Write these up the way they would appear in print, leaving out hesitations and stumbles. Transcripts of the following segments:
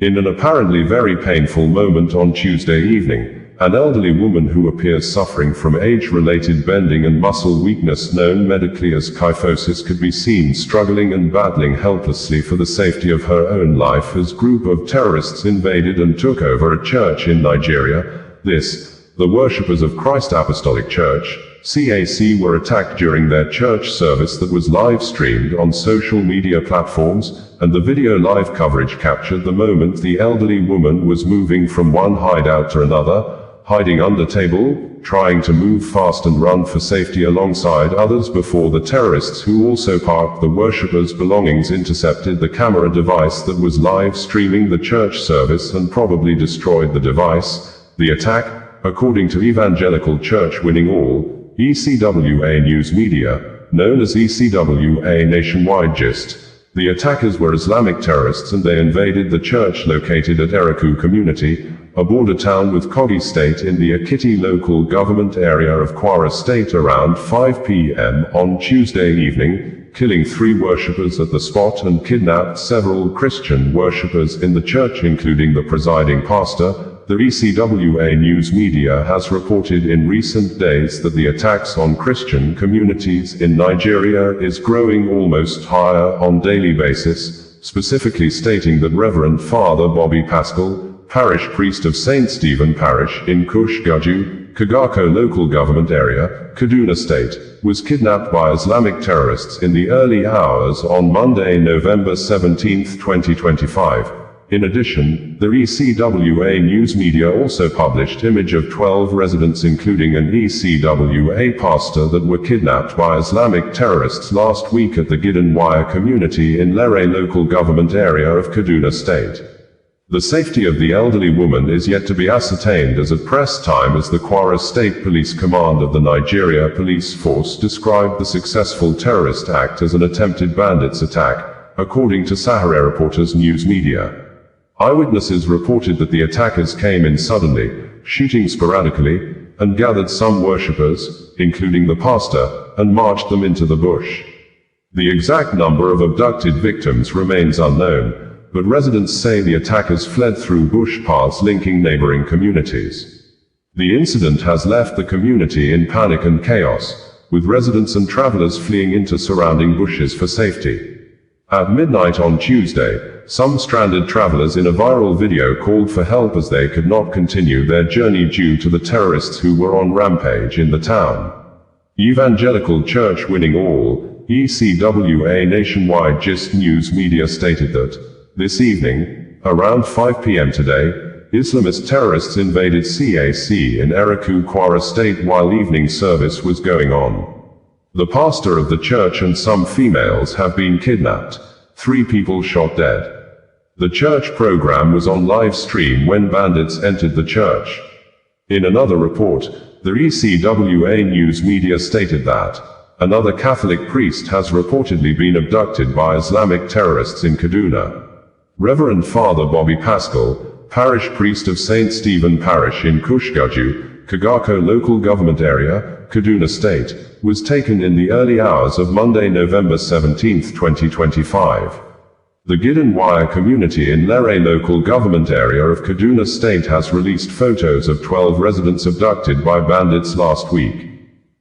In an apparently very painful moment on Tuesday evening, an elderly woman who appears suffering from age-related bending and muscle weakness known medically as kyphosis could be seen struggling and battling helplessly for the safety of her own life as a group of terrorists invaded and took over a church in Nigeria. The worshippers of Christ Apostolic Church, CAC, were attacked during their church service that was live-streamed on social media platforms, and the video live coverage captured the moment the elderly woman was moving from one hideout to another, hiding under table, trying to move fast and run for safety alongside others before the terrorists, who also parked the worshippers' belongings, intercepted the camera device that was live streaming the church service and probably destroyed the device. The attack, according to Evangelical Church Winning All, ECWA News Media, known as ECWA Nationwide Gist. The attackers were Islamic terrorists and they invaded the church located at Eruku community, a border town with Kogi State in the Ekiti local government area of Kwara State around 5 p.m. on Tuesday evening, killing 3 worshippers at the spot and kidnapped several Christian worshippers in the church including the presiding pastor. The ECWA News Media has reported in recent days that the attacks on Christian communities in Nigeria is growing almost higher on daily basis, specifically stating that Reverend Father Bobby Pascal, parish priest of St. Stephen Parish in Kushgaju, Kagako local government area, Kaduna State, was kidnapped by Islamic terrorists in the early hours on Monday, November 17, 2025. In addition, the ECWA News Media also published image of 12 residents including an ECWA pastor that were kidnapped by Islamic terrorists last week at the Gidanwaya community in Lere local government area of Kaduna State. The safety of the elderly woman is yet to be ascertained as at press time, as the Kwara State Police Command of the Nigeria Police Force described the successful terrorist act as an attempted bandits attack, according to Sahara Reporters News Media. Eyewitnesses reported that the attackers came in suddenly, shooting sporadically, and gathered some worshippers, including the pastor, and marched them into the bush. The exact number of abducted victims remains unknown, but residents say the attackers fled through bush paths linking neighboring communities. The incident has left the community in panic and chaos, with residents and travelers fleeing into surrounding bushes for safety. At midnight on Tuesday, some stranded travelers in a viral video called for help as they could not continue their journey due to the terrorists who were on rampage in the town. Evangelical Church Winning All, ECWA Nationwide Gist News Media stated that, this evening, around 5 p.m. today, Islamist terrorists invaded CAC in Eruku, Kwara State while evening service was going on. The pastor of the church and some females have been kidnapped, 3 people shot dead. The church program was on live stream when bandits entered the church. In another report, the ECWA News Media stated that another Catholic priest has reportedly been abducted by Islamic terrorists in Kaduna. Reverend Father Bobby Pascal, parish priest of St. Stephen Parish in Kushgaju, Kagako local government area, Kaduna State, was taken in the early hours of Monday, November 17, 2025. The Gidanwaya community in Lere local government area of Kaduna State has released photos of 12 residents abducted by bandits last week.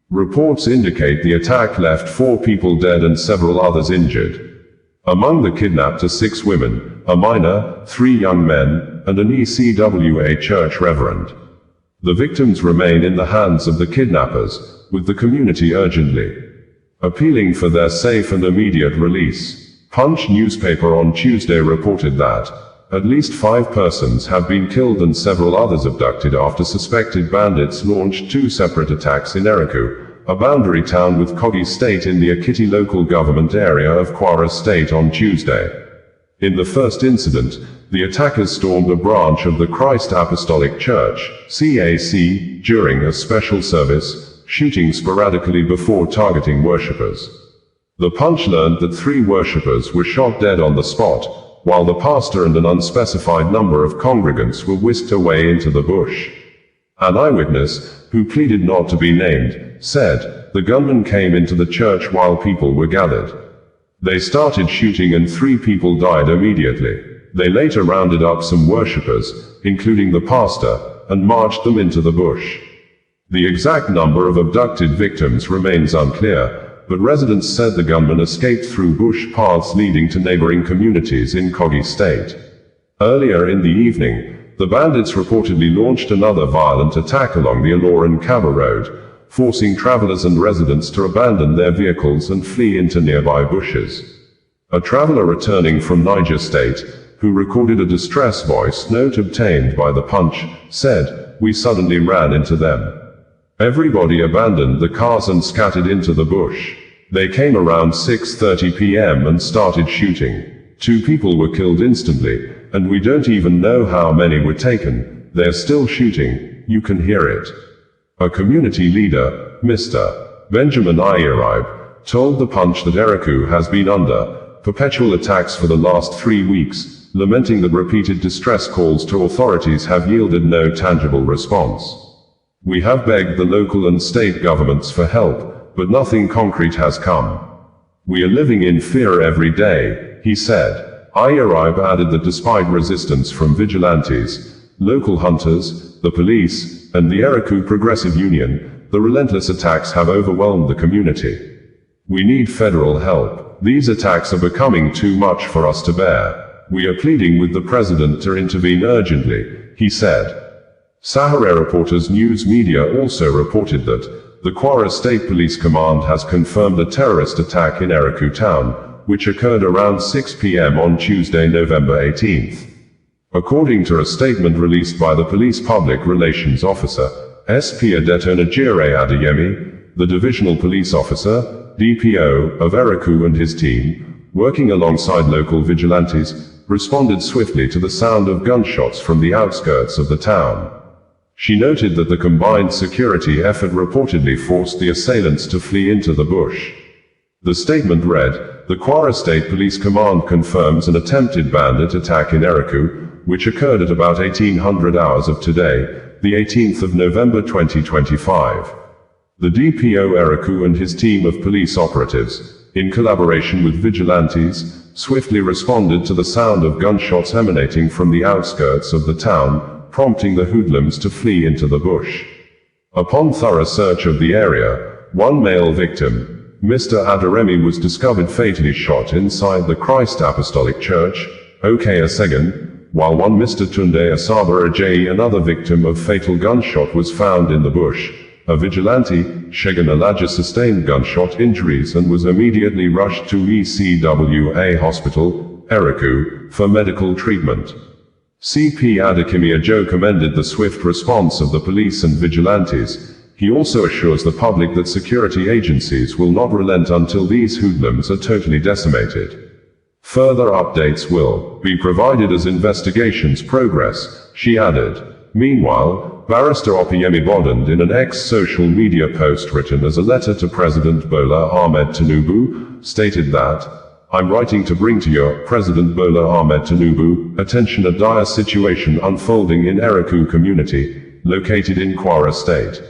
Reports indicate the attack left 4 people dead and several others injured. Among the kidnapped are 6 women, a minor, 3 young men, and an ECWA church reverend. The victims remain in the hands of the kidnappers, with the community urgently appealing for their safe and immediate release. Punch newspaper on Tuesday reported that at least 5 persons have been killed and several others abducted after suspected bandits launched 2 separate attacks in Eruku, a boundary town with Kogi State in the Ekiti local government area of Kwara State on Tuesday. In the first incident, the attackers stormed a branch of the Christ Apostolic Church, CAC, during a special service, shooting sporadically before targeting worshippers. The Punch learned that 3 worshippers were shot dead on the spot, while the pastor and an unspecified number of congregants were whisked away into the bush. An eyewitness, who pleaded not to be named, said, the gunmen came into the church while people were gathered. They started shooting and 3 people died immediately. They later rounded up some worshippers, including the pastor, and marched them into the bush. The exact number of abducted victims remains unclear, but residents said the gunmen escaped through bush paths leading to neighboring communities in Kogi State. Earlier in the evening, the bandits reportedly launched another violent attack along the Ilorin-Kaba road, forcing travelers and residents to abandon their vehicles and flee into nearby bushes. A traveler returning from Niger State, who recorded a distress voice note obtained by the Punch, said, "We suddenly ran into them. Everybody abandoned the cars and scattered into the bush. They came around 6:30 p.m. and started shooting. 2 people were killed instantly, and we don't even know how many were taken. They're still shooting, you can hear it." A community leader, Mr. Benjamin Iyeribe, told the Punch that Eruku has been under perpetual attacks for the last 3 weeks, lamenting that repeated distress calls to authorities have yielded no tangible response. "We have begged the local and state governments for help, but nothing concrete has come. We are living in fear every day," he said. Iyeribe added that despite resistance from vigilantes, local hunters, the police, and the Eruku Progressive Union, the relentless attacks have overwhelmed the community. "We need federal help. These attacks are becoming too much for us to bear. We are pleading with the president to intervene urgently," he said. Sahara Reporters News Media also reported that the Kwara State Police Command has confirmed a terrorist attack in Eruku town, which occurred around 6 p.m. on Tuesday, November 18th. According to a statement released by the police public relations officer, SP Adeto Nigere Adeyemi, the divisional police officer, DPO, of Eruku and his team, working alongside local vigilantes, responded swiftly to the sound of gunshots from the outskirts of the town. She noted that the combined security effort reportedly forced the assailants to flee into the bush. The statement read, "The Kwara State Police Command confirms an attempted bandit attack in Eruku, which occurred at about 1800 hours of today, the 18th of November 2025. The DPO Eruku and his team of police operatives, in collaboration with vigilantes, swiftly responded to the sound of gunshots emanating from the outskirts of the town, prompting the hoodlums to flee into the bush. Upon thorough search of the area, one male victim, Mr. Aderemi, was discovered fatally shot inside the Christ Apostolic Church, Oke-Asegan, while one Mr. Tunde Asaba Ajayi, another victim of fatal gunshot, was found in the bush. A vigilante, Shegun Alaja, sustained gunshot injuries and was immediately rushed to ECWA Hospital, Eruku, for medical treatment. CP Adekimi Ajo commended the swift response of the police and vigilantes. He also assures the public that security agencies will not relent until these hoodlums are totally decimated. Further updates will be provided as investigations progress, she added. Meanwhile, Barrister Opeyemi Bodand, in an ex-social media post written as a letter to President Bola Ahmed Tinubu, stated that, "I'm writing to bring to your President Bola Ahmed Tinubu attention a dire situation unfolding in Eruku community, located in Kwara State.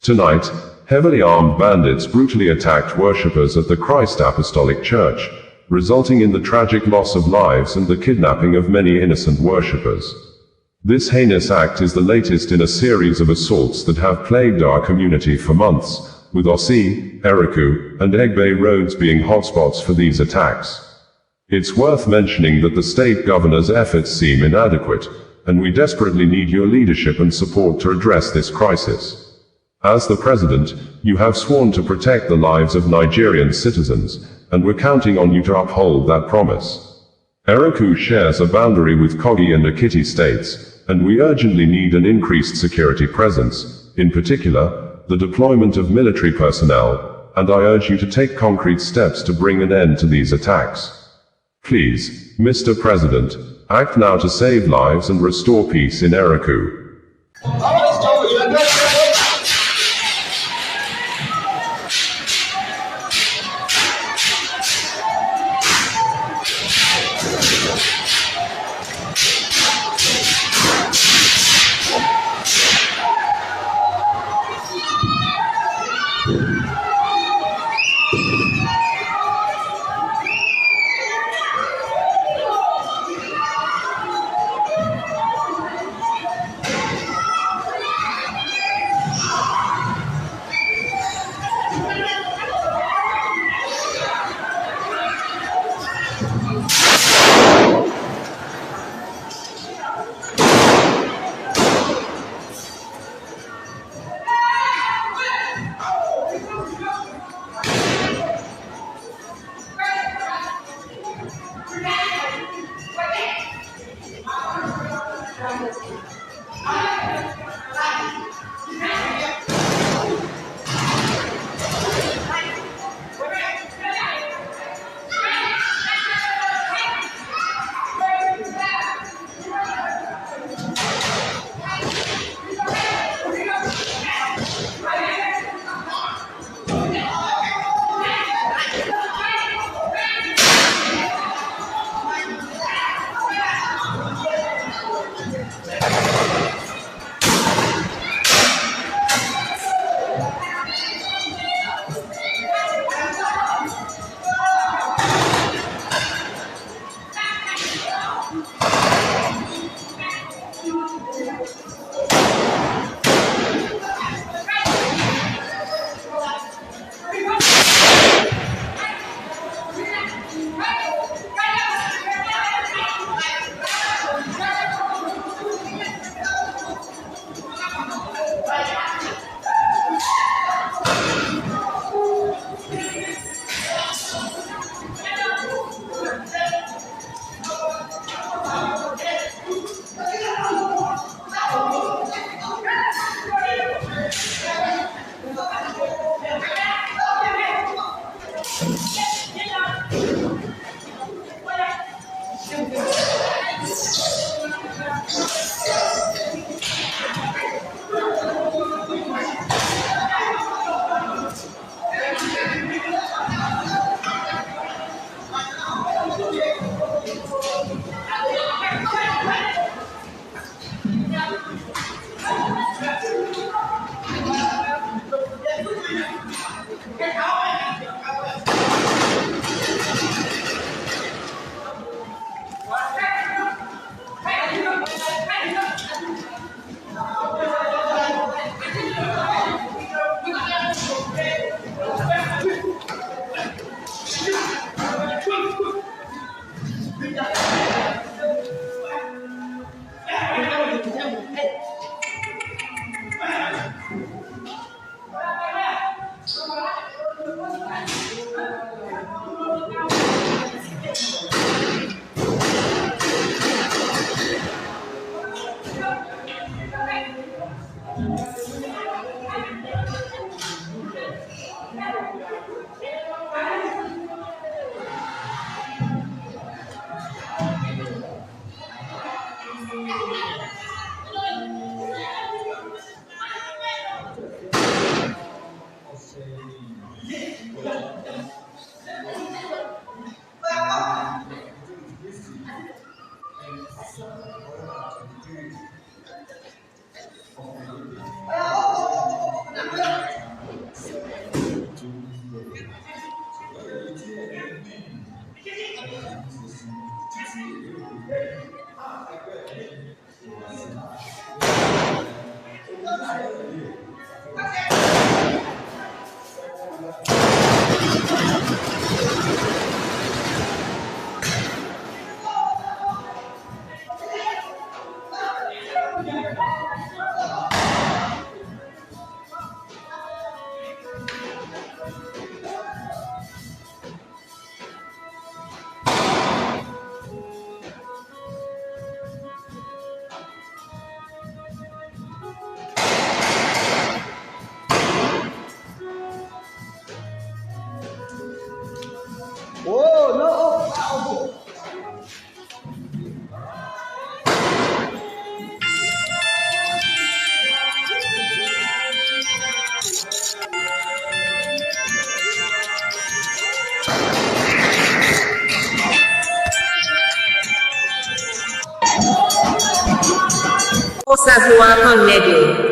Tonight, heavily armed bandits brutally attacked worshippers at the Christ Apostolic Church, resulting in the tragic loss of lives and the kidnapping of many innocent worshippers. This heinous act is the latest in a series of assaults that have plagued our community for months, with Osi, Eruku, and Egbe roads being hotspots for these attacks. It's worth mentioning that the state governor's efforts seem inadequate, and we desperately need your leadership and support to address this crisis. As the president, you have sworn to protect the lives of Nigerian citizens, and we're counting on you to uphold that promise. Eruku shares a boundary with Kogi and Ekiti states, and we urgently need an increased security presence, in particular, the deployment of military personnel, and I urge you to take concrete steps to bring an end to these attacks. Please, Mr. President, act now to save lives and restore peace in Eruku."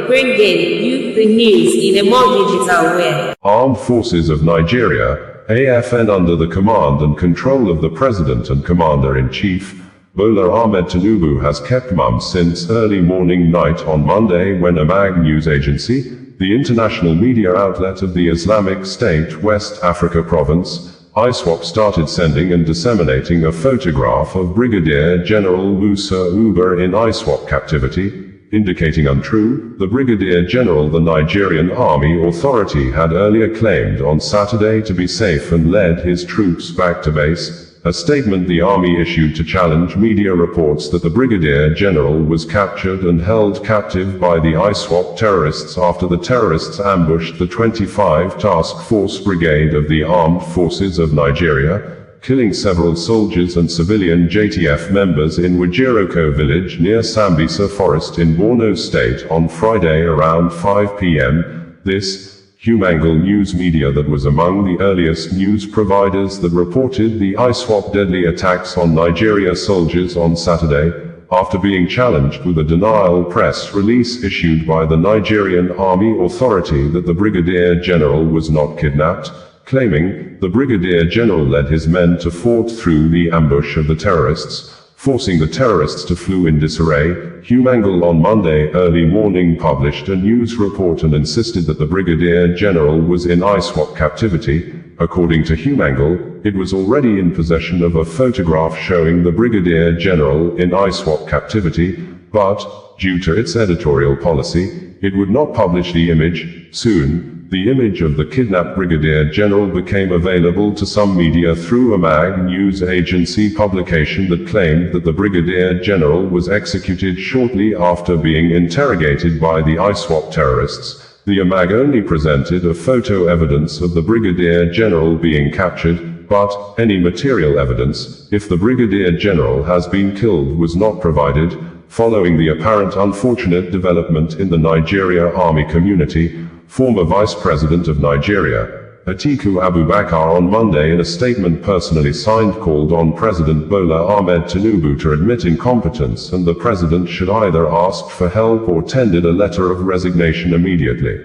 Bringing you the news in a more digital way. Armed Forces of Nigeria, AFN, under the command and control of the President and Commander-in-Chief, Bola Ahmed Tinubu, has kept mum since early morning night on Monday, when a MAG news agency, the international media outlet of the Islamic State West Africa province, ISWAP, started sending and disseminating a photograph of Brigadier General Musa Uba in ISWAP captivity, indicating untrue. The Brigadier General, the Nigerian Army Authority, had earlier claimed on Saturday to be safe and led his troops back to base, a statement the army issued to challenge media reports that the Brigadier General was captured and held captive by the ISWAP terrorists after the terrorists ambushed the 25 Task Force Brigade of the Armed Forces of Nigeria, killing several soldiers and civilian JTF members in Wajiroko village near Sambisa Forest in Borno State on Friday around 5 p.m. This Humangal news media that was among the earliest news providers that reported the ISWAP deadly attacks on Nigeria soldiers on Saturday, after being challenged with a denial press release issued by the Nigerian Army Authority that the Brigadier General was not kidnapped, claiming the Brigadier General led his men to fort through the ambush of the terrorists, forcing the terrorists to flee in disarray. Humangal on Monday early morning published a news report and insisted that the Brigadier General was in ISWAP captivity. According to Humangal, it was already in possession of a photograph showing the Brigadier General in ISWAP captivity, but, due to its editorial policy, it would not publish the image. Soon, the image of the kidnapped Brigadier General became available to some media through a MAG news agency publication that claimed that the Brigadier General was executed shortly after being interrogated by the ISWAP terrorists. The MAG only presented a photo evidence of the Brigadier General being captured, but any material evidence, if the Brigadier General has been killed, was not provided, following the apparent unfortunate development in the Nigeria Army community. Former Vice President of Nigeria, Atiku Abubakar on Monday in a statement personally signed called on President Bola Ahmed Tinubu to admit incompetence and the president should either ask for help or tendered a letter of resignation immediately.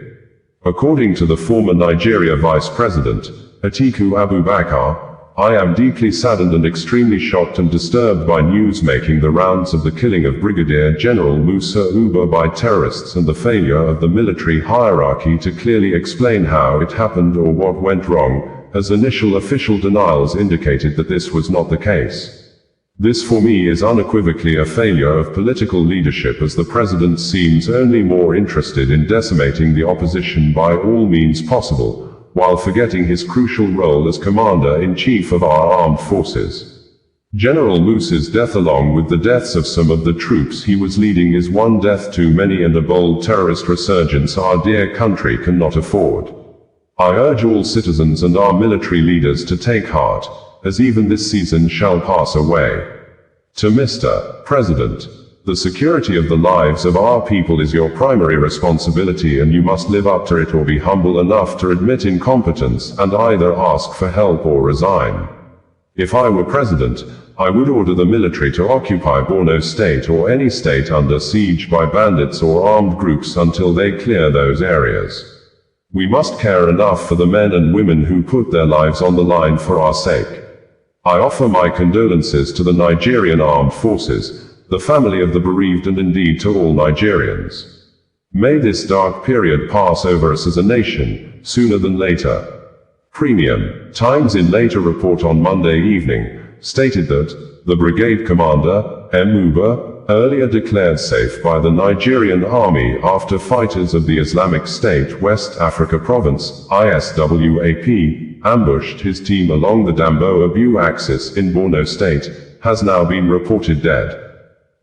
According to the former Nigeria Vice President, Atiku Abubakar, I am deeply saddened and extremely shocked and disturbed by news making the rounds of the killing of Brigadier General Musa Uba by terrorists and the failure of the military hierarchy to clearly explain how it happened or what went wrong, as initial official denials indicated that this was not the case. This for me is unequivocally a failure of political leadership, as the president seems only more interested in decimating the opposition by all means possible, while forgetting his crucial role as Commander-in-Chief of our armed forces. General Musa's death, along with the deaths of some of the troops he was leading, is one death too many and a bold terrorist resurgence our dear country cannot afford. I urge all citizens and our military leaders to take heart, as even this season shall pass away. To Mr. President, the security of the lives of our people is your primary responsibility, and you must live up to it or be humble enough to admit incompetence and either ask for help or resign. If I were president, I would order the military to occupy Borno State or any state under siege by bandits or armed groups until they clear those areas. We must care enough for the men and women who put their lives on the line for our sake. I offer my condolences to the Nigerian Armed Forces, the family of the bereaved, and indeed to all Nigerians. May this dark period pass over us as a nation, sooner than later. Premium Times in later report on Monday evening, stated that the brigade commander, Uba, earlier declared safe by the Nigerian Army after fighters of the Islamic State West Africa Province, ISWAP, ambushed his team along the Dambo-Abu axis in Borno State, has now been reported dead.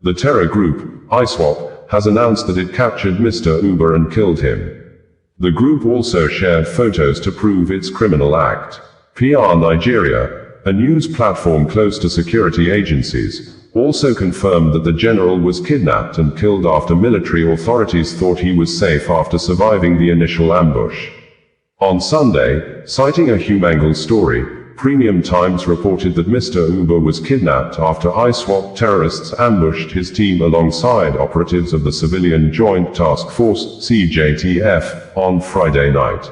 The terror group, ISWAP, has announced that it captured Mr. Uba and killed him. The group also shared photos to prove its criminal act. PR Nigeria, a news platform close to security agencies, also confirmed that the general was kidnapped and killed after military authorities thought he was safe after surviving the initial ambush. On Sunday, citing a Humangal story, Premium Times reported that Mr. Uba was kidnapped after ISWAP terrorists ambushed his team alongside operatives of the Civilian Joint Task Force, CJTF, on Friday night.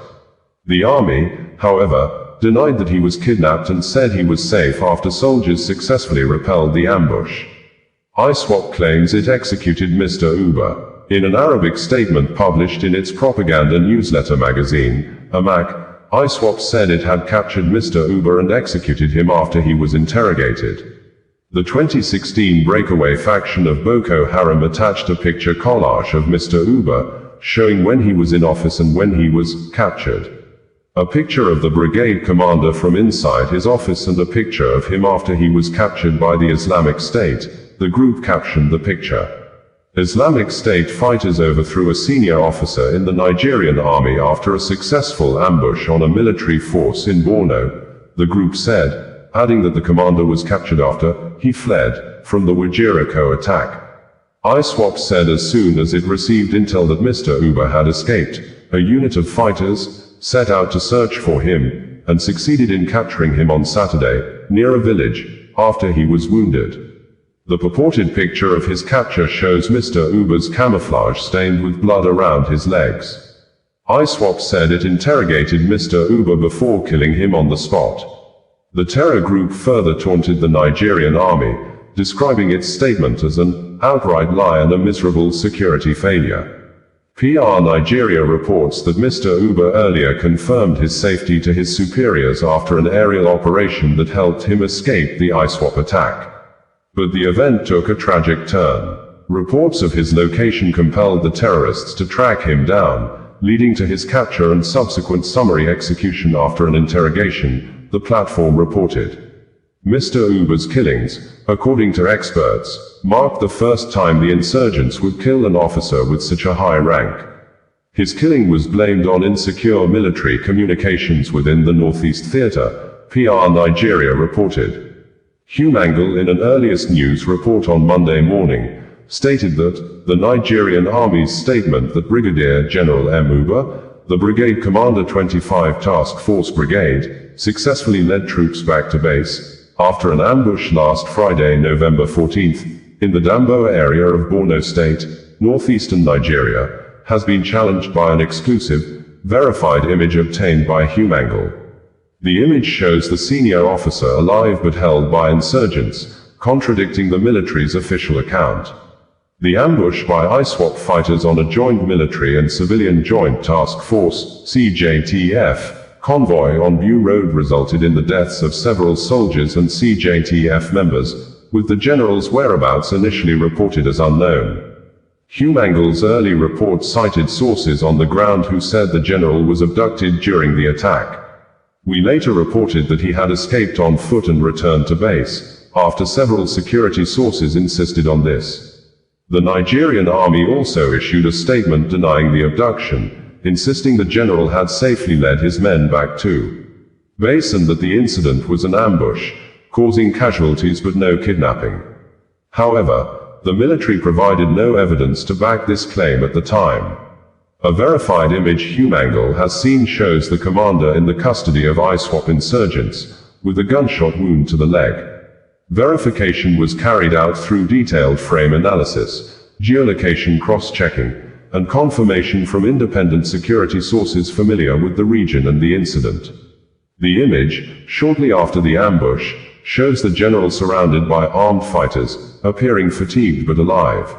The army, however, denied that he was kidnapped and said he was safe after soldiers successfully repelled the ambush. ISWAP claims it executed Mr. Uba. In an Arabic statement published in its propaganda newsletter magazine, AMAC, ISWAP said it had captured Mr. Uba and executed him after he was interrogated. The 2016 breakaway faction of Boko Haram attached a picture collage of Mr. Uba, showing when he was in office and when he was captured. A picture of the brigade commander from inside his office and a picture of him after he was captured by the Islamic State. The group captioned the picture, "Islamic State fighters overthrew a senior officer in the Nigerian Army after a successful ambush on a military force in Borno," the group said, adding that the commander was captured after he fled from the Wajiroko attack. ISWAP said as soon as it received intel that Mr. Uba had escaped, a unit of fighters set out to search for him, and succeeded in capturing him on Saturday, near a village, after he was wounded. The purported picture of his capture shows Mr. Uba's camouflage stained with blood around his legs. ISWAP said it interrogated Mr. Uba before killing him on the spot. The terror group further taunted the Nigerian Army, describing its statement as an outright lie and a miserable security failure. PR Nigeria reports that Mr. Uba earlier confirmed his safety to his superiors after an aerial operation that helped him escape the ISWAP attack. But the event took a tragic turn. Reports of his location compelled the terrorists to track him down, leading to his capture and subsequent summary execution after an interrogation, the platform reported. Mr. Uba's killings, according to experts, marked the first time the insurgents would kill an officer with such a high rank. His killing was blamed on insecure military communications within the Northeast Theater, PR Nigeria reported. Humangle, in an earliest news report on Monday morning, stated that the Nigerian Army's statement that Brigadier General M. Uba, the Brigade Commander 25 Task Force Brigade, successfully led troops back to base after an ambush last Friday, November 14th, in the Damboa area of Borno State, northeastern Nigeria, has been challenged by an exclusive, verified image obtained by Humangle. The image shows the senior officer alive but held by insurgents, contradicting the military's official account. The ambush by ISWAP fighters on a joint military and civilian joint task force, CJTF, convoy on View Road resulted in the deaths of several soldiers and CJTF members, with the general's whereabouts initially reported as unknown. Humangle's early report cited sources on the ground who said the general was abducted during the attack. We later reported that he had escaped on foot and returned to base, after several security sources insisted on this. The Nigerian Army also issued a statement denying the abduction, insisting the general had safely led his men back to base and that the incident was an ambush, causing casualties but no kidnapping. However, the military provided no evidence to back this claim at the time. A verified image Humangle has seen shows the commander in the custody of ISWAP insurgents, with a gunshot wound to the leg. Verification was carried out through detailed frame analysis, geolocation cross-checking, and confirmation from independent security sources familiar with the region and the incident. The image, shortly after the ambush, shows the general surrounded by armed fighters, appearing fatigued but alive.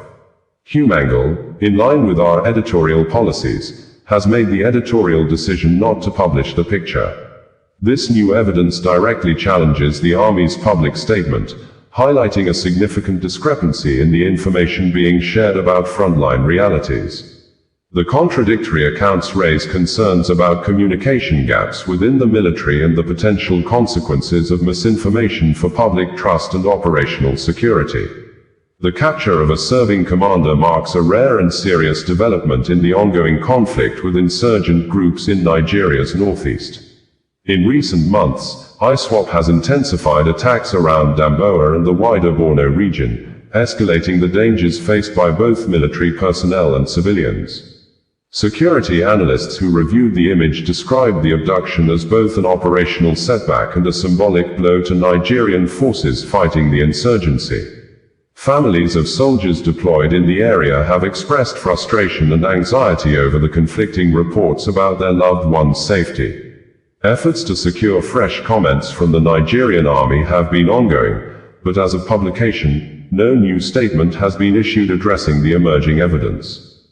Humangle, in line with our editorial policies, has made the editorial decision not to publish the picture. This new evidence directly challenges the Army's public statement, highlighting a significant discrepancy in the information being shared about frontline realities. The contradictory accounts raise concerns about communication gaps within the military and the potential consequences of misinformation for public trust and operational security. The capture of a serving commander marks a rare and serious development in the ongoing conflict with insurgent groups in Nigeria's northeast. In recent months, ISWAP has intensified attacks around Damboa and the wider Borno region, escalating the dangers faced by both military personnel and civilians. Security analysts who reviewed the image described the abduction as both an operational setback and a symbolic blow to Nigerian forces fighting the insurgency. Families of soldiers deployed in the area have expressed frustration and anxiety over the conflicting reports about their loved ones' safety. Efforts to secure fresh comments from the Nigerian Army have been ongoing, but as of publication, no new statement has been issued addressing the emerging evidence.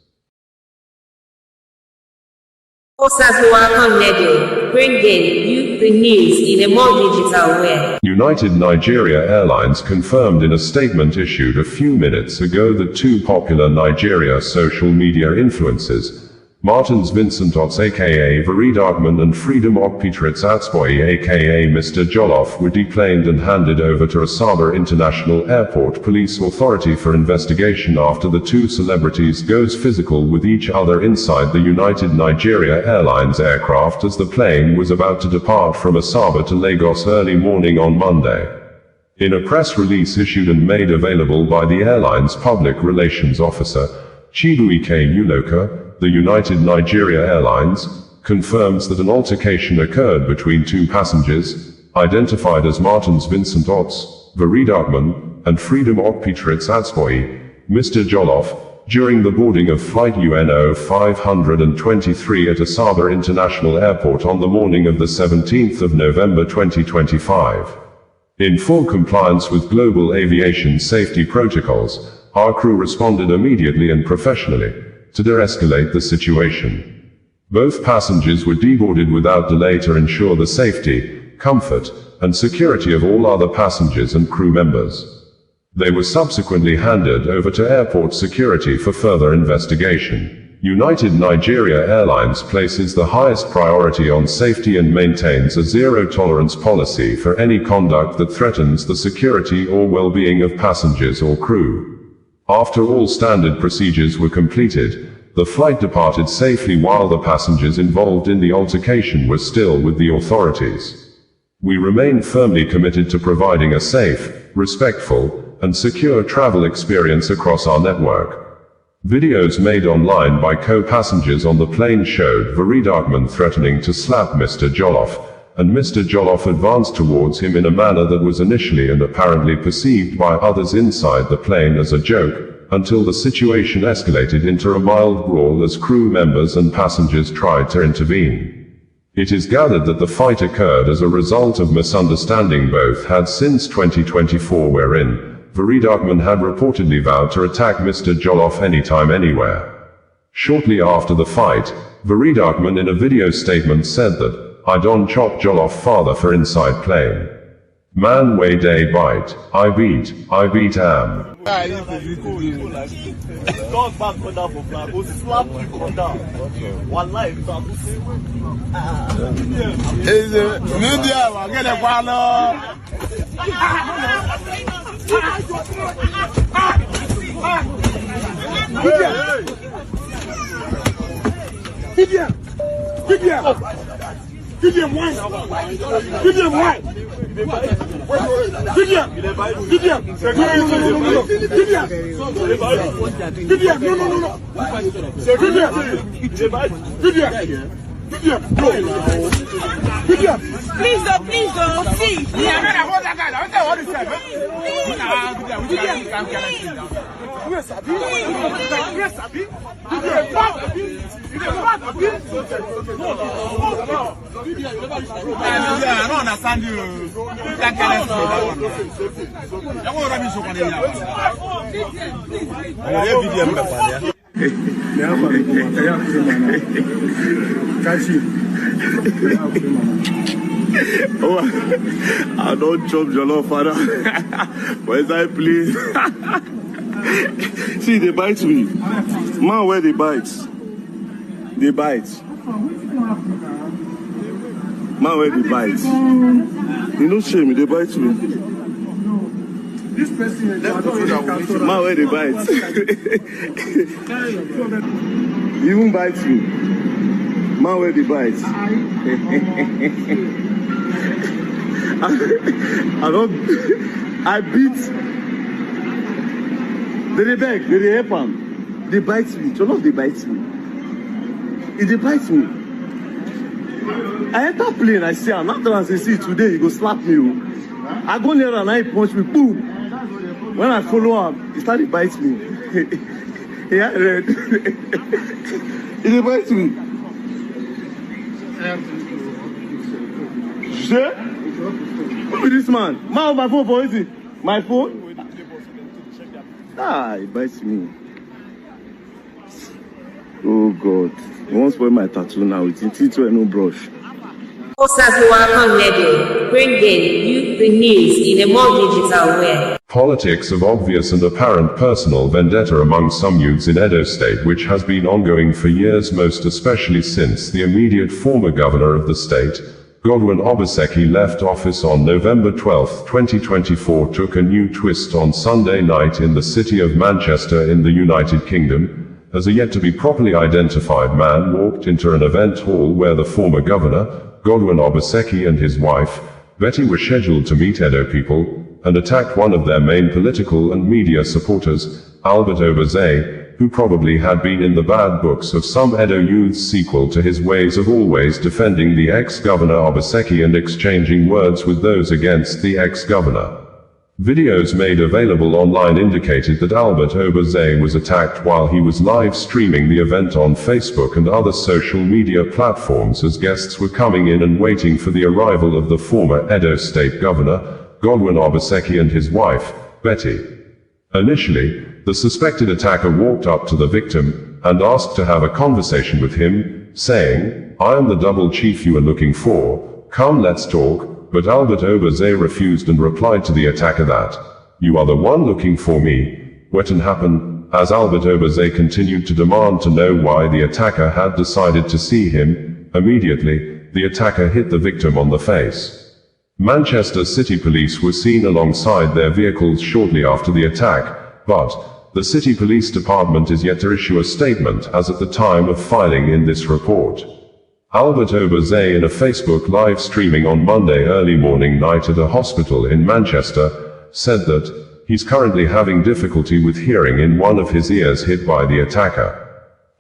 Bringing you the news in a more digital way. United Nigeria Airlines confirmed in a statement issued a few minutes ago that two popular Nigeria social media influencers, Martins Vincent Otts aka Veridagman and Freedom Ok-Petritz-Atsboy aka Mr. Jollof were deplaned and handed over to Asaba International Airport Police Authority for investigation after the two celebrities goes physical with each other inside the United Nigeria Airlines aircraft as the plane was about to depart from Asaba to Lagos early morning on Monday. In a press release issued and made available by the airline's public relations officer, Chibuike Uloka, the United Nigeria Airlines, confirms that an altercation occurred between two passengers, identified as Martins Vincent Otts, Veridagman, and Freedom Ok-Petritz-Atsboy, Mr. Jollof, during the boarding of Flight UNO 523 at Asaba International Airport on the morning of the 17th of November 2025. In full compliance with global aviation safety protocols, our crew responded immediately and professionally to de-escalate the situation. Both passengers were deboarded without delay to ensure the safety, comfort, and security of all other passengers and crew members. They were subsequently handed over to airport security for further investigation. United Nigeria Airlines places the highest priority on safety and maintains a zero-tolerance policy for any conduct that threatens the security or well-being of passengers or crew. After all standard procedures were completed, the flight departed safely while the passengers involved in the altercation were still with the authorities. We remain firmly committed to providing a safe, respectful, and secure travel experience across our network. Videos made online by co-passengers on the plane showed Veridagman threatening to slap Mr. Jollof, and Mr. Jollof advanced towards him in a manner that was initially and apparently perceived by others inside the plane as a joke, until the situation escalated into a mild brawl as crew members and passengers tried to intervene. It is gathered that the fight occurred as a result of misunderstanding both had since 2024 wherein Veridagman had reportedly vowed to attack Mr. Jollof anytime anywhere. Shortly after the fight, Veridagman in a video statement said that, "I don't chop Jollof father for inside plane. Man way day bite, I beat am." Give them wine. Give them wine. Give them. Give them. Please don't. See. I don't understand you. Oh, I don't chop Jollof, father. Where's I please? See, they bite me. Man, where they bite? They bite. Man, where they bite? You know, shame me, they bite me. This person, man, where they bite? You won't bite me. Man, where they bite? I beat. They beg, they help them. They bite me. Jollof, they bite me. If they bite me, I enter plane, I say, I'm not going to see today, you go slap me. I go near and I punch me, boom. When I follow him, he started bite me. Yeah, red. He bite me. Sure? Who is this man? Man, my phone for easy. My phone? Ah, he bites me. Oh God. He won't spoil my tattoo now. It's in teeth and no brush. Brigade, you the news in a more digital way. Politics of obvious and apparent personal vendetta among some youths in Edo State, which has been ongoing for years, most especially since the immediate former governor of the state, Godwin Obaseki, left office on November 12, 2024, took a new twist on Sunday night in the city of Manchester in the United Kingdom, as a yet-to-be properly identified man walked into an event hall where the former governor, Godwin Obaseki, and his wife, Betty, were scheduled to meet Edo people, and attacked one of their main political and media supporters, Albert Obaze, who probably had been in the bad books of some Edo youth's sequel to his ways of always defending the ex-governor Obaseki and exchanging words with those against the ex-governor. Videos made available online indicated that Albert Obaze was attacked while he was live streaming the event on Facebook and other social media platforms as guests were coming in and waiting for the arrival of the former Edo State Governor, Godwin Obaseki, and his wife, Betty. Initially, the suspected attacker walked up to the victim and asked to have a conversation with him, saying, "I am the double chief you are looking for, come let's talk," but Albert Obaze refused and replied to the attacker that, "You are the one looking for me." What had happened, as Albert Obaze continued to demand to know why the attacker had decided to see him, immediately, the attacker hit the victim on the face. Manchester City Police were seen alongside their vehicles shortly after the attack, but the City Police Department is yet to issue a statement as at the time of filing in this report. Albert Obaze, in a Facebook live streaming on Monday early morning night at a hospital in Manchester, said that he's currently having difficulty with hearing in one of his ears hit by the attacker.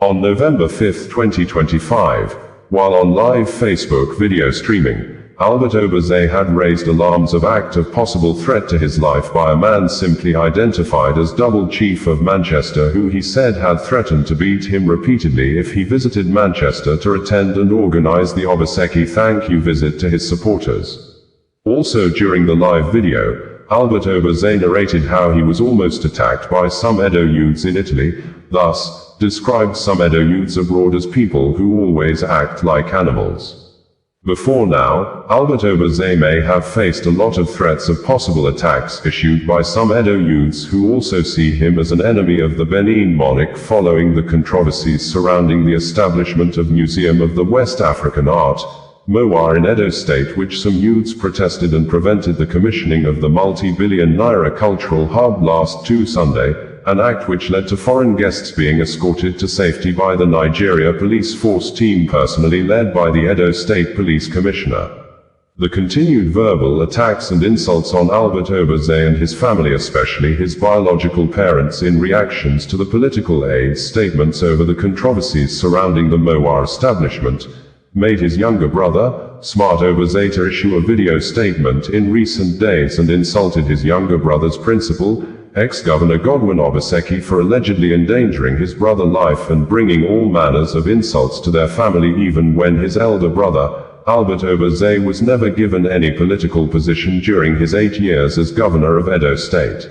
On November 5, 2025, while on live Facebook video streaming, Albert Obaze had raised alarms of act of possible threat to his life by a man simply identified as Double Chief of Manchester, who he said had threatened to beat him repeatedly if he visited Manchester to attend and organize the Obaseki thank you visit to his supporters. Also during the live video, Albert Obaze narrated how he was almost attacked by some Edo youths in Italy, thus described some Edo youths abroad as people who always act like animals. Before now, Albert Obaze may have faced a lot of threats of possible attacks issued by some Edo youths who also see him as an enemy of the Benin monarch following the controversies surrounding the establishment of Museum of the West African Art, MOWA, in Edo State, which some youths protested and prevented the commissioning of the multi-billion naira cultural hub last Sunday, an act which led to foreign guests being escorted to safety by the Nigeria police force team personally led by the Edo State Police Commissioner. The continued verbal attacks and insults on Albert Obaze and his family, especially his biological parents, in reactions to the political aide statements over the controversies surrounding the MOWA establishment, made his younger brother, Smart Obaze, to issue a video statement in recent days and insulted his younger brother's principal, ex-Governor Godwin Obaseki, for allegedly endangering his brother's life and bringing all manners of insults to their family, even when his elder brother, Albert Obaze, was never given any political position during his 8 years as governor of Edo State.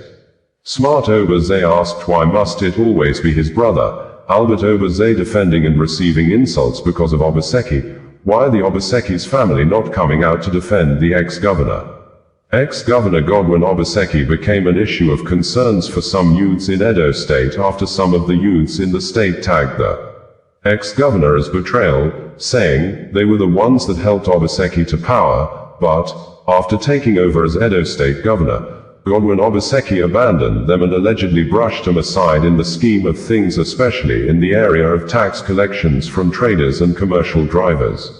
Smart Obaze asked why must it always be his brother, Albert Obaze, defending and receiving insults because of Obaseki. Why the Obaseki's family not coming out to defend the ex-governor? Ex-Governor Godwin Obaseki became an issue of concerns for some youths in Edo State after some of the youths in the state tagged the ex-governor as betrayal, saying they were the ones that helped Obaseki to power, but after taking over as Edo State Governor, Godwin Obaseki abandoned them and allegedly brushed them aside in the scheme of things, especially in the area of tax collections from traders and commercial drivers.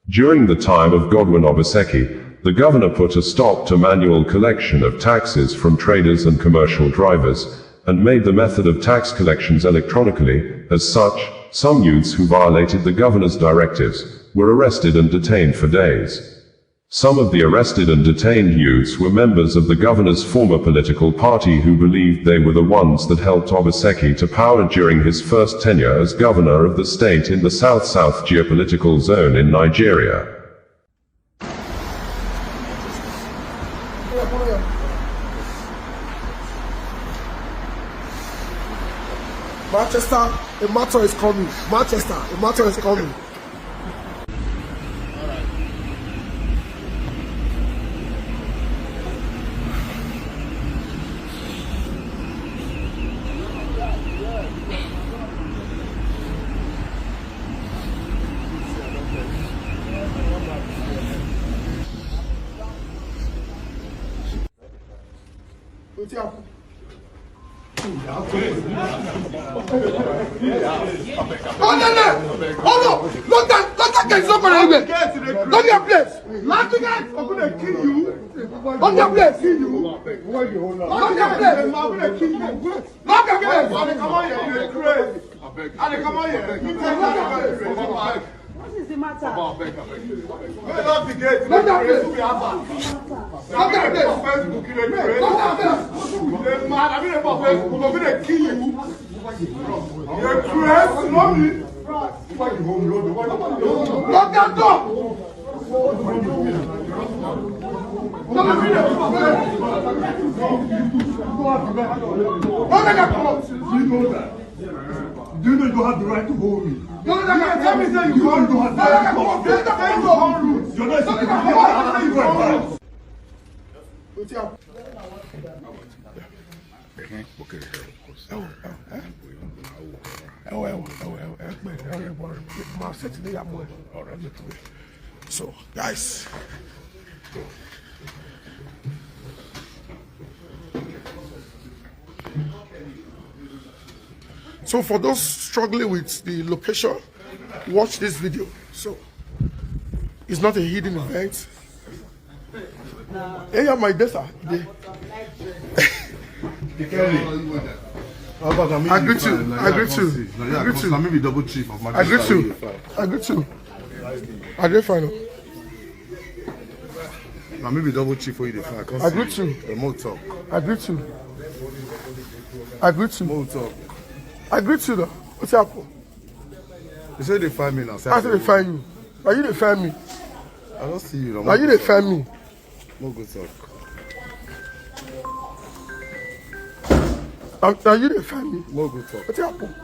During the time of Godwin Obaseki, the governor put a stop to manual collection of taxes from traders and commercial drivers, and made the method of tax collections electronically. As such, some youths who violated the governor's directives were arrested and detained for days. Some of the arrested and detained youths were members of the governor's former political party who believed they were the ones that helped Obaseki to power during his first tenure as governor of the state in the South-South geopolitical zone in Nigeria. Manchester, a matter is coming. Manchester, a matter is coming. Oh no! Look that gate is not going anywhere. Look your place. Lock the gate. I'm gonna kill you. Lock your place. Kill you. Lock your place. I'm gonna kill you. Lock your place. I come on here. You're crazy. I come on here. You take lock your place. What is the matter? Lock the gate. Lock your place. Lock your place. I'm gonna kill you. You're crazy. Not me. Lock that door! Do you know you don't have the right to hold me? Tell me that you don't have the right to hold me. You're not So, guys, so for those struggling with the location, watch this video. So, it's not a hidden event. Hey, my data. I agree to. Maybe double chief of my. I agree to. I did final. Now maybe double chief for you the fire. I agree to. More talk. I agree to. More talk. I agree to though. What's happening? You say they find me now. I say they find you. Are you they find me? I don't see you. Are you they find me? More good talk. Are you they find me? More good talk. What's happening?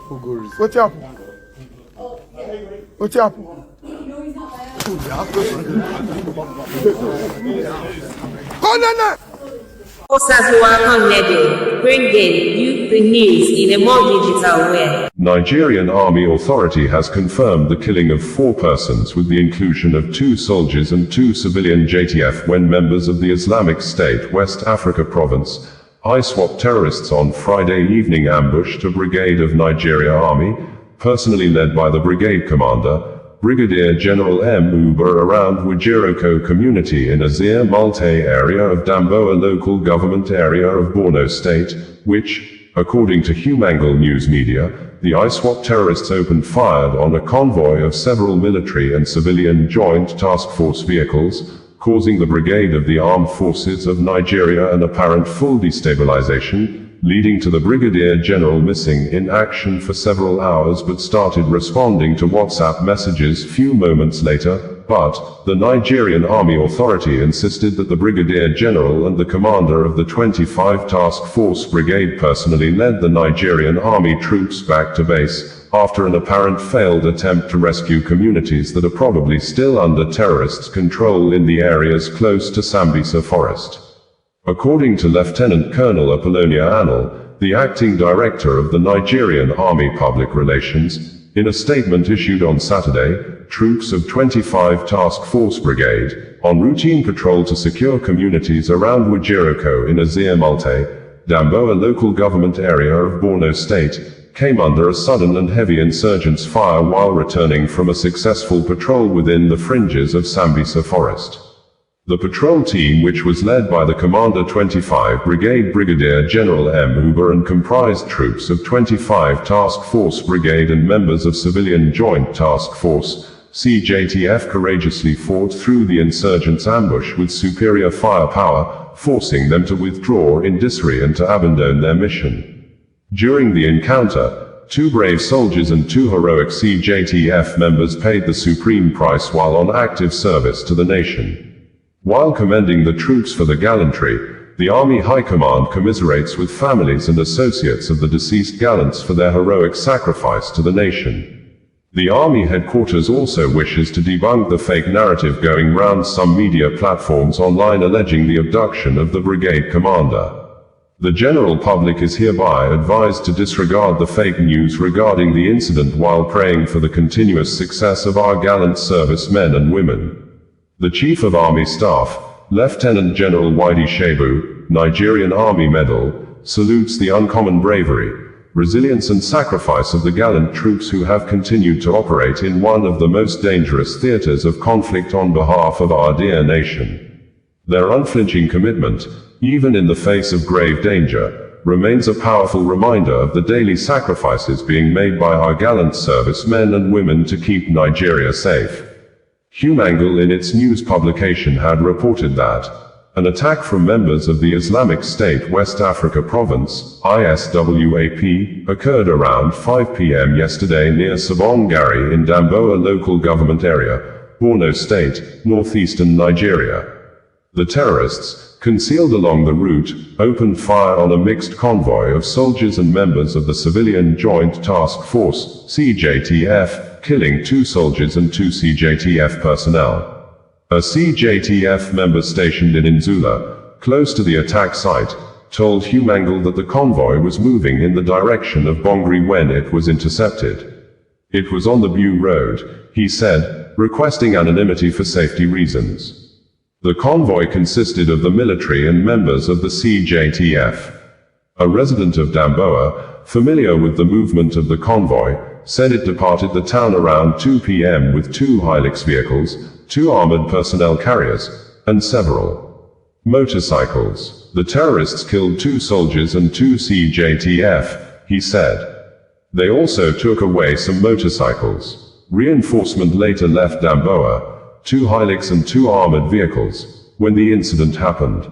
Who goes? What's happening? What's happening? Brigade, you the news in a more digital way. Nigerian Army Authority has confirmed the killing of 4 persons with the inclusion of 2 soldiers and 2 civilian JTF when members of the Islamic State West Africa province, ISWAP terrorists on Friday evening ambushed a brigade of Nigerian Army, personally led by the brigade commander, Brigadier General M. Uber around Wajiroko community in Azir Malte area of Damboa local government area of Borno State, which, according to Humangle News Media, the ISWAP terrorists opened fire on a convoy of several military and civilian joint task force vehicles, causing the brigade of the armed forces of Nigeria an apparent full destabilization, leading to the Brigadier General missing in action for several hours but started responding to WhatsApp messages few moments later, but the Nigerian Army Authority insisted that the Brigadier General and the commander of the 25 Task Force Brigade personally led the Nigerian Army troops back to base, after an apparent failed attempt to rescue communities that are probably still under terrorists' control in the areas close to Sambisa Forest. According to Lieutenant Colonel Apollonia Anil, the acting director of the Nigerian Army Public Relations, in a statement issued on Saturday, troops of 25 Task Force Brigade, on routine patrol to secure communities around Wajiroko in Azir Malte, Damboa local government area of Borno State, came under a sudden and heavy insurgents' fire while returning from a successful patrol within the fringes of Sambisa Forest. The patrol team, which was led by the Commander 25 Brigade Brigadier General M. Uber and comprised troops of 25 Task Force Brigade and members of Civilian Joint Task Force, CJTF courageously fought through the insurgents' ambush with superior firepower, forcing them to withdraw in disarray and to abandon their mission. During the encounter, 2 brave soldiers and 2 heroic CJTF members paid the supreme price while on active service to the nation. While commending the troops for the gallantry, the Army High Command commiserates with families and associates of the deceased gallants for their heroic sacrifice to the nation. The Army headquarters also wishes to debunk the fake narrative going round some media platforms online alleging the abduction of the brigade commander. The general public is hereby advised to disregard the fake news regarding the incident while praying for the continuous success of our gallant servicemen and women. The Chief of Army Staff, Lieutenant General Wajiroko, Nigerian Army Medal, salutes the uncommon bravery, resilience and sacrifice of the gallant troops who have continued to operate in one of the most dangerous theaters of conflict on behalf of our dear nation. Their unflinching commitment, even in the face of grave danger, remains a powerful reminder of the daily sacrifices being made by our gallant servicemen and women to keep Nigeria safe. Humangle in its news publication had reported that an attack from members of the Islamic State West Africa Province, ISWAP, occurred around 5 p.m. yesterday near Sabongari in Damboa local government area, Borno State, northeastern Nigeria. The terrorists, concealed along the route, opened fire on a mixed convoy of soldiers and members of the Civilian Joint Task Force, CJTF, killing 2 soldiers and 2 CJTF personnel. A CJTF member stationed in Nzula, close to the attack site, told Humangle that the convoy was moving in the direction of Bongri when it was intercepted. It was on the Bew Road, he said, requesting anonymity for safety reasons. The convoy consisted of the military and members of the CJTF. A resident of Damboa, familiar with the movement of the convoy, said it departed the town around 2 p.m. with 2 Hilux vehicles, 2 armored personnel carriers, and several motorcycles. The terrorists killed 2 soldiers and 2 CJTF, he said. They also took away some motorcycles. Reinforcement later left Damboa, 2 Hilux and 2 armored vehicles, when the incident happened.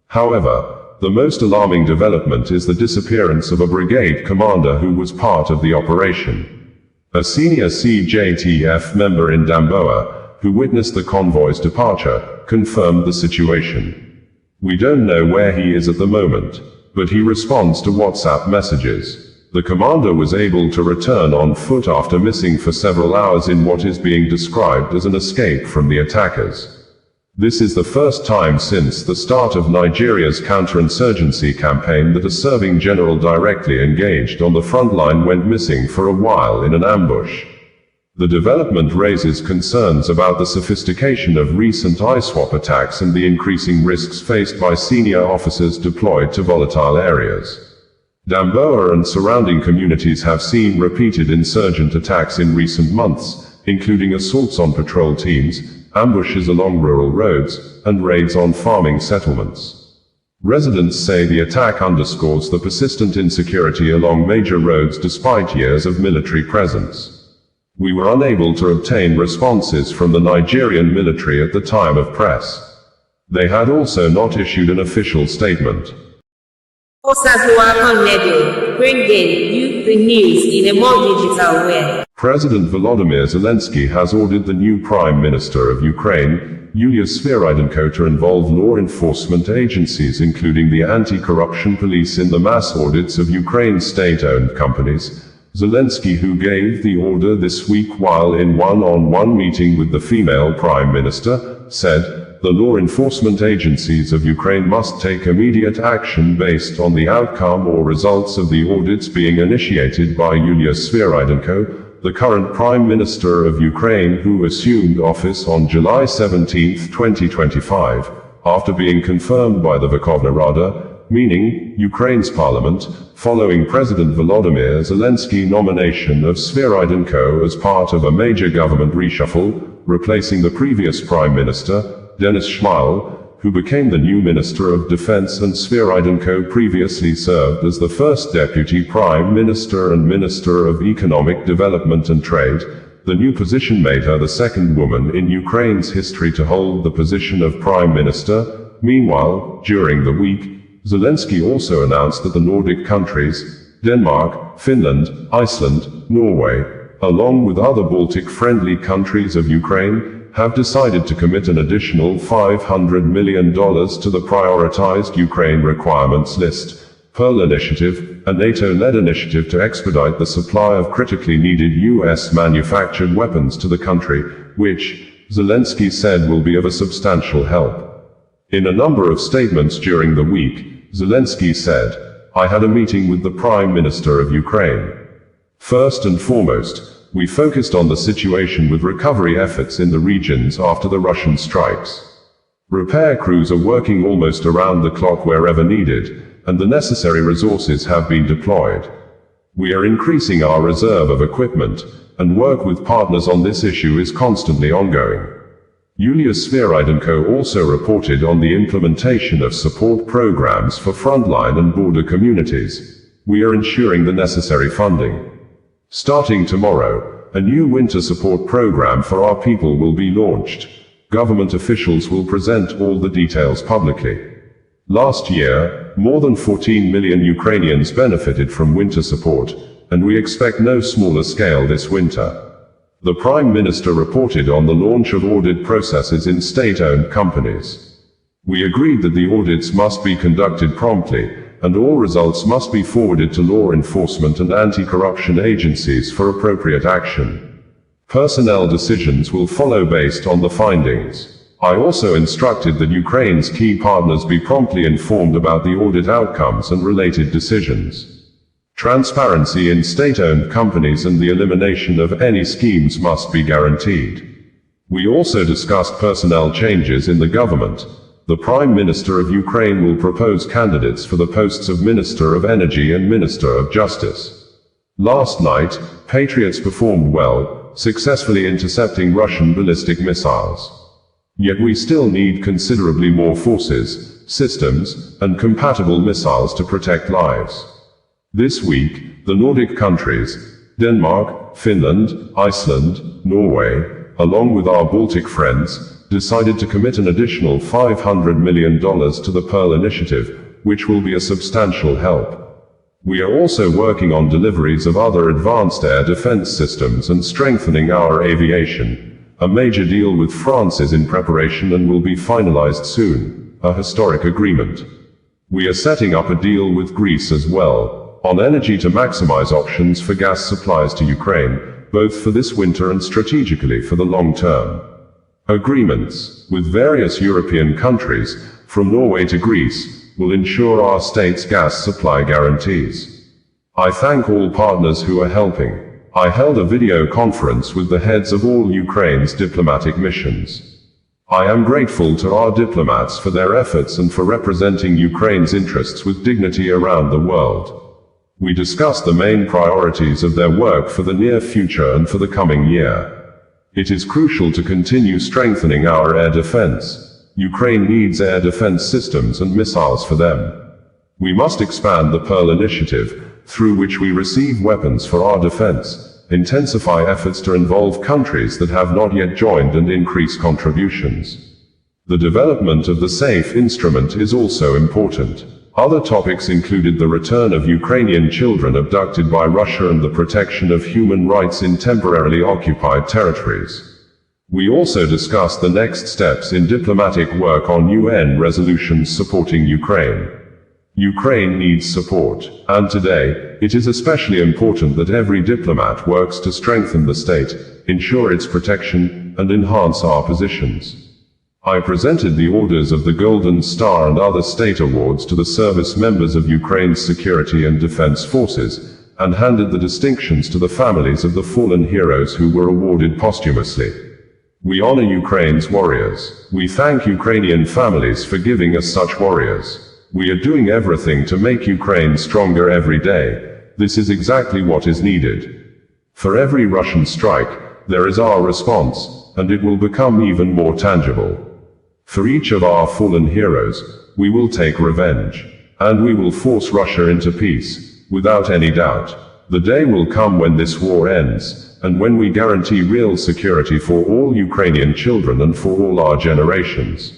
However, the most alarming development is the disappearance of a brigade commander who was part of the operation. A senior CJTF member in Damboa, who witnessed the convoy's departure, confirmed the situation. We don't know where he is at the moment, but he responds to WhatsApp messages. The commander was able to return on foot after missing for several hours in what is being described as an escape from the attackers. This is the first time since the start of Nigeria's counterinsurgency campaign that a serving general directly engaged on the front line went missing for a while in an ambush. The development raises concerns about the sophistication of recent ISWAP attacks and the increasing risks faced by senior officers deployed to volatile areas. Damboa and surrounding communities have seen repeated insurgent attacks in recent months, including assaults on patrol teams, ambushes along rural roads, and raids on farming settlements. Residents say the attack underscores the persistent insecurity along major roads despite years of military presence. We were unable to obtain responses from the Nigerian military at the time of press. They had also not issued an official statement. Bringing you the news in a more digital way. President Volodymyr Zelensky has ordered the new Prime Minister of Ukraine, Yulia Sviridenko, to involve law enforcement agencies including the anti-corruption police in the mass audits of Ukraine's state-owned companies. Zelensky, who gave the order this week while in one-on-one meeting with the female Prime Minister, said, "The law enforcement agencies of Ukraine must take immediate action based on the outcome or results of the audits being initiated by Yulia Sviridenko, the current Prime Minister of Ukraine, who assumed office on July 17, 2025, after being confirmed by the Verkhovna Rada, meaning Ukraine's parliament, following President Volodymyr Zelensky's nomination of Sviridenko as part of a major government reshuffle, replacing the previous Prime Minister, Denis Shmyhal, who became the new Minister of Defense, and Sviridenko previously served as the first Deputy Prime Minister and Minister of Economic Development and Trade. The new position made her the second woman in Ukraine's history to hold the position of Prime Minister. Meanwhile, during the week, Zelensky also announced that the Nordic countries, Denmark, Finland, Iceland, Norway, along with other Baltic-friendly countries of Ukraine, have decided to commit an additional $500 million to the prioritized Ukraine requirements list, Pearl Initiative, a NATO-led initiative to expedite the supply of critically needed US-manufactured weapons to the country, which, Zelensky said, will be of a substantial help. In a number of statements during the week, Zelensky said, "I had a meeting with the Prime Minister of Ukraine. First and foremost, we focused on the situation with recovery efforts in the regions after the Russian strikes. Repair crews are working almost around the clock wherever needed, and the necessary resources have been deployed. We are increasing our reserve of equipment, and work with partners on this issue is constantly ongoing. Julius Sveridenko also reported on the implementation of support programs for frontline and border communities. We are ensuring the necessary funding. Starting tomorrow, a new winter support program for our people will be launched. Government officials will present all the details publicly. Last year, more than 14 million Ukrainians benefited from winter support, and we expect no smaller scale this winter. The Prime Minister reported on the launch of audit processes in state-owned companies. We agreed that the audits must be conducted promptly, and all results must be forwarded to law enforcement and anti-corruption agencies for appropriate action. Personnel decisions will follow based on the findings. I also instructed that Ukraine's key partners be promptly informed about the audit outcomes and related decisions. Transparency in state-owned companies and the elimination of any schemes must be guaranteed. We also discussed personnel changes in the government. The Prime Minister of Ukraine will propose candidates for the posts of Minister of Energy and Minister of Justice. Last night, Patriots performed well, successfully intercepting Russian ballistic missiles. Yet we still need considerably more forces, systems, and compatible missiles to protect lives. This week, the Nordic countries, Denmark, Finland, Iceland, Norway, along with our Baltic friends, decided to commit an additional $500 million to the Pearl Initiative, which will be a substantial help. We are also working on deliveries of other advanced air defense systems and strengthening our aviation. A major deal with France is in preparation and will be finalized soon, a historic agreement. We are setting up a deal with Greece as well, on energy to maximize options for gas supplies to Ukraine, both for this winter and strategically for the long term. Agreements with various European countries, from Norway to Greece, will ensure our state's gas supply guarantees. I thank all partners who are helping. I held a video conference with the heads of all Ukraine's diplomatic missions. I am grateful to our diplomats for their efforts and for representing Ukraine's interests with dignity around the world. We discussed the main priorities of their work for the near future and for the coming year. It is crucial to continue strengthening our air defense. Ukraine needs air defense systems and missiles for them. We must expand the Pearl Initiative, through which we receive weapons for our defense, intensify efforts to involve countries that have not yet joined and increase contributions. The development of the SAFE instrument is also important. Other topics included the return of Ukrainian children abducted by Russia and the protection of human rights in temporarily occupied territories. We also discussed the next steps in diplomatic work on UN resolutions supporting Ukraine. Ukraine needs support, and today, it is especially important that every diplomat works to strengthen the state, ensure its protection, and enhance our positions. I presented the orders of the Golden Star and other state awards to the service members of Ukraine's security and defense forces, and handed the distinctions to the families of the fallen heroes who were awarded posthumously. We honor Ukraine's warriors. We thank Ukrainian families for giving us such warriors. We are doing everything to make Ukraine stronger every day. This is exactly what is needed. For every Russian strike, there is our response, and it will become even more tangible. For each of our fallen heroes, we will take revenge. And we will force Russia into peace, without any doubt. The day will come when this war ends, and when we guarantee real security for all Ukrainian children and for all our generations.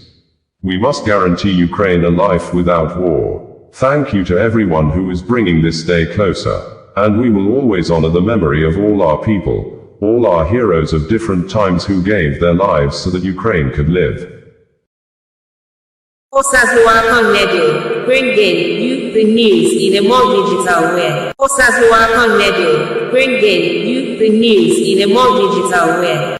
We must guarantee Ukraine a life without war. Thank you to everyone who is bringing this day closer. And we will always honor the memory of all our people, all our heroes of different times who gave their lives so that Ukraine could live. After-ISWAP-Ambushed, bringing you the news in a more digital way. After-ISWAP-Ambushed, bringing you the news in a more digital way.